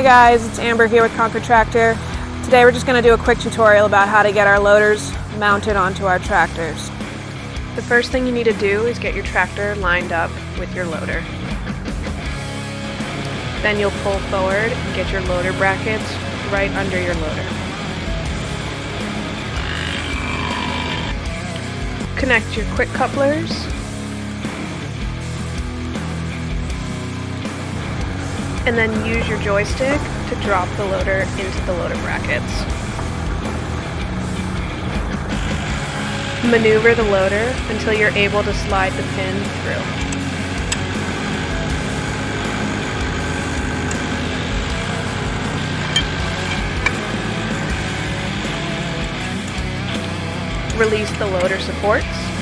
guys, it's Amber here with Concord Tractor. Today we're just going to do a quick tutorial about how to get our loaders mounted onto our tractors. The first thing you need to do is get your tractor lined up with your loader. Then you'll pull forward and get your loader brackets right under your loader. Connect your quick couplers. And then use your joystick to drop the loader into the loader brackets. Maneuver the loader until you're able to slide the pin through. Release the loader supports.